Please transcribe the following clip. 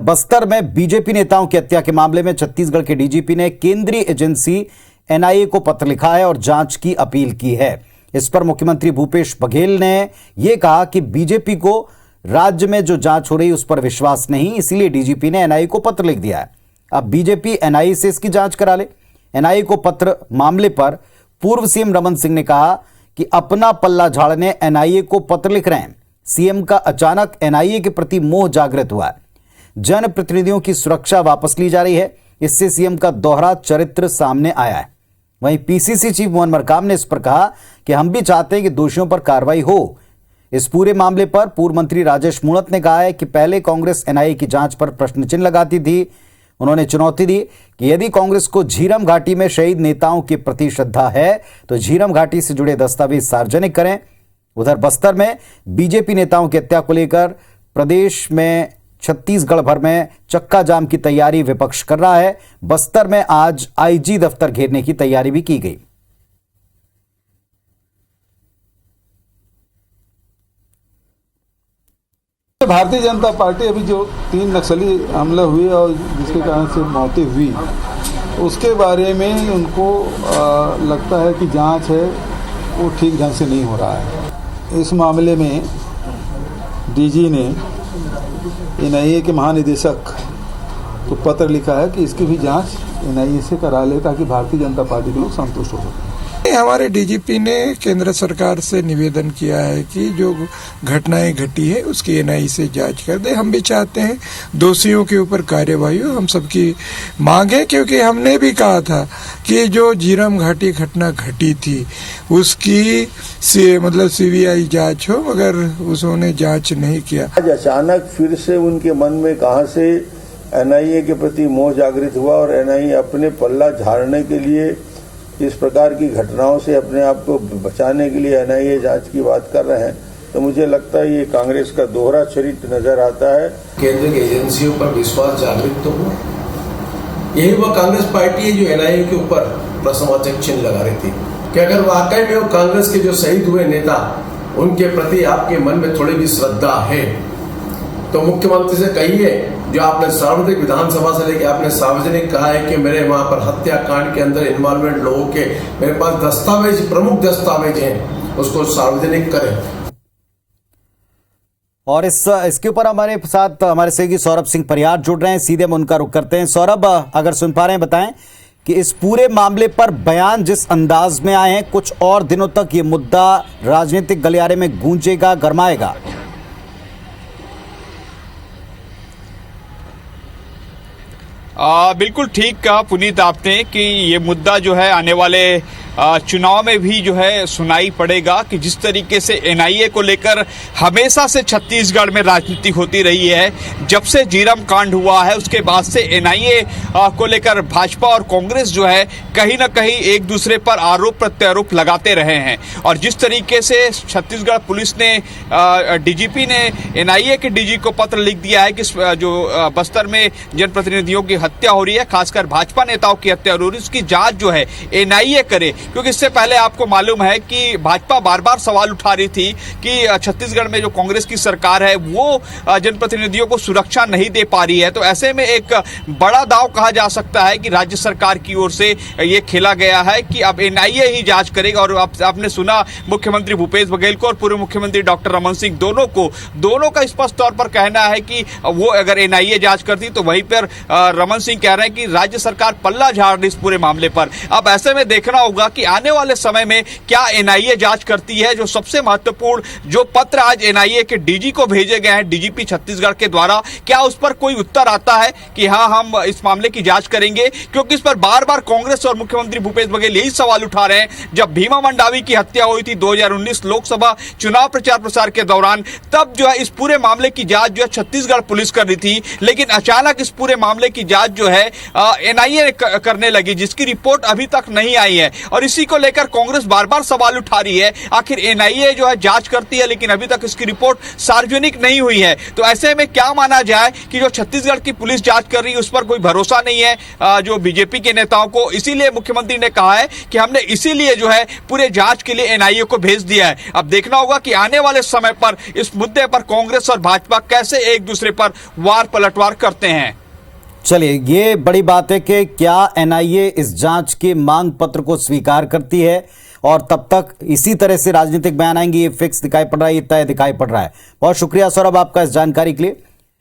बस्तर में बीजेपी नेताओं की हत्या के मामले में छत्तीसगढ़ के डीजीपी ने केंद्रीय एजेंसी एनआईए को पत्र लिखा है और जांच की अपील की है। इस पर मुख्यमंत्री भूपेश बघेल ने यह कहा कि बीजेपी को राज्य में जो जांच हो रही उस पर विश्वास नहीं, इसलिए डीजीपी ने एनआईए को पत्र लिख दिया है। अब बीजेपी एनआईए से इसकी जांच करा ले। एनआईए को पत्र मामले पर पूर्व सीएम रमन सिंह ने कहा कि अपना पल्ला झाड़ने एनआईए को पत्र लिख रहे हैं। सीएम का अचानक एनआईए के प्रति मोह जागृत हुआ है। जनप्रतिनिधियों की सुरक्षा वापस ली जा रही है, इससे सीएम का दोहरा चरित्र सामने आया है। वहीं पीसीसी चीफ मोहन मरकाम ने इस पर कहा कि हम भी चाहते हैं कि दोषियों पर कार्रवाई हो। इस पूरे मामले पर पूर्व मंत्री राजेश मूणत ने कहा है कि पहले कांग्रेस एनआईए की जांच पर प्रश्न चिन्ह लगाती थी। उन्होंने चुनौती दी कि यदि कांग्रेस को झीरम घाटी में शहीद नेताओं के प्रति श्रद्धा है तो झीरम घाटी से जुड़े दस्तावेज सार्वजनिक करें। उधर बस्तर में बीजेपी नेताओं की हत्या को लेकर प्रदेश में छत्तीसगढ़ भर में चक्का जाम की तैयारी विपक्ष कर रहा है। बस्तर में आज आईजी दफ्तर घेरने की तैयारी भी की गई। भारतीय जनता पार्टी अभी जो 3 नक्सली हमला हुए और जिसके कारण से मौतें हुई, उसके बारे में उनको लगता है कि जांच है वो ठीक ढंग से नहीं हो रहा है। इस मामले में डीजी ने एनआईए के महानिदेशक को पत्र लिखा है कि इसकी भी जांच एनआईए से करा ले ताकि भारतीय जनता पार्टी के लोग संतुष्ट हो सकें। हमारे डीजीपी ने केंद्र सरकार से निवेदन किया है कि जो घटनाएं घटी है उसकी एनआईए से जांच कर दे। हम भी चाहते हैं दोषियों के ऊपर कार्यवाही हो, हम सबकी मांग है, क्योंकि हमने भी कहा था कि जो झीरम घाटी घटना घटी थी उसकी मतलब सीबीआई जांच हो, मगर उसने जांच नहीं किया। आज अचानक फिर से उनके मन में कहां से एनआईए के प्रति मोह जागृत हुआ और एनआईए अपने पल्ला झाड़ने के लिए इस प्रकार की घटनाओं से अपने आप को बचाने के लिए एनआईए जांच की बात कर रहे हैं, तो मुझे लगता है ये कांग्रेस का दोहरा चरित्र नजर आता है। केंद्र की एजेंसियों पर विश्वास जागृत तो हुआ, यही वो कांग्रेस पार्टी है जो एनआईए के ऊपर प्रश्नवाचक चिन्ह लगा रही थी कि अगर वाकई में वो कांग्रेस के जो शहीद हुए नेता उनके प्रति आपके मन में थोड़ी भी श्रद्धा है तो मुख्यमंत्री से कहिए, जो आपने सार्वजनिक विधानसभा से लेकर आपने सार्वजनिक कहा है कि मेरे वहां पर हत्याकांड के अंदर इन्वॉल्वमेंट लोगों के मेरे पास दस्तावेज, प्रमुख दस्तावेज हैं, उसको सार्वजनिक करें। और इसके ऊपर हमारे साथ हमारे सहयोगी सौरभ सिंह परिहार जुड़ रहे हैं, सीधे हम उनका रुख करते हैं। सौरभ, अगर सुन पा रहे हैं बताएं कि इस पूरे मामले पर बयान जिस अंदाज में आए हैं, कुछ और दिनों तक ये मुद्दा राजनीतिक गलियारे में गूंजेगा, गरमाएगा। बिल्कुल ठीक कहा पुनीत आपने कि ये मुद्दा जो है आने वाले चुनाव में भी जो है सुनाई पड़ेगा कि जिस तरीके से एनआईए को लेकर हमेशा से छत्तीसगढ़ में राजनीति होती रही है। जब से झीरम कांड हुआ है उसके बाद से एनआईए को लेकर भाजपा और कांग्रेस जो है कहीं ना कहीं एक दूसरे पर आरोप प्रत्यारोप लगाते रहे हैं। और जिस तरीके से छत्तीसगढ़ पुलिस ने डीजीपी ने एनआईए के डीजी को पत्र लिख दिया है कि जो बस्तर में जनप्रतिनिधियों की हत्या हो रही है, खासकर भाजपा नेताओं की हत्या हो रही है, उसकी जांच जो है एनआईए करे। क्योंकि इससे पहले आपको मालूम है कि भाजपा बार बार सवाल उठा रही थी कि छत्तीसगढ़ में जो कांग्रेस की सरकार है वो जनप्रतिनिधियों को सुरक्षा नहीं दे पा रही है। तो ऐसे में एक बड़ा दांव कहा जा सकता है कि राज्य सरकार की ओर से ये खेला गया है कि अब एनआईए ही जांच करेगा। और आपने सुना मुख्यमंत्री भूपेश बघेल को और पूर्व मुख्यमंत्री डॉक्टर रमन सिंह दोनों का स्पष्ट तौर पर कहना है कि वो अगर एनआईए जांच करती तो वहीं पर रमन सिंह कह रहे हैं कि राज्य सरकार पल्ला झाड़ रही इस पूरे मामले पर। अब ऐसे में देखना होगा कि आने वाले समय में क्या एनआईए जांच करती है। जो सबसे महत्वपूर्ण जो पत्र आज एनआईए के डीजी को भेजे गए हैं डीजीपी छत्तीसगढ़ के द्वारा, क्या उस पर कोई उत्तर आता है कि हाँ हम इस मामले की जांच करेंगे। क्योंकि इस पर बार बार कांग्रेस और मुख्यमंत्री भूपेश बघेल यही सवाल उठा रहे हैं। जब भीमा मंडावी की हत्या हुई थी 2019 लोकसभा चुनाव प्रचार प्रसार के दौरान, तब जो है इस पूरे मामले की जांच जो है छत्तीसगढ़ पुलिस कर रही थी, लेकिन अचानक इस पूरे मामले की जांच जो है एनआईए करने लगी, जिसकी रिपोर्ट अभी तक नहीं आई है। और इसी को लेकर कांग्रेस बार बार सवाल उठा रही है। आखिर एनआईए जो है जांच करती है, लेकिन अभी तक इसकी रिपोर्ट सार्वजनिक नहीं हुई है। तो ऐसे में क्या माना जाए कि जो छत्तीसगढ़ की पुलिस जांच कर रही है उस पर कोई भरोसा नहीं है जो बीजेपी के नेताओं को। इसीलिए मुख्यमंत्री ने कहा है कि हमने इसीलिए जो है पूरे जांच के लिए एनआईए को भेज दिया है। अब देखना होगा कि आने वाले समय पर इस मुद्दे पर कांग्रेस और भाजपा कैसे एक दूसरे पर वार पलटवार करते हैं। चलिए, ये बड़ी बात है कि क्या एनआईए इस जांच के मांग पत्र को स्वीकार करती है, और तब तक इसी तरह से राजनीतिक बयान आएंगे, ये फिक्स दिखाई पड़ रहा है, ये तय दिखाई पड़ रहा है। बहुत शुक्रिया सौरभ आपका इस जानकारी के लिए।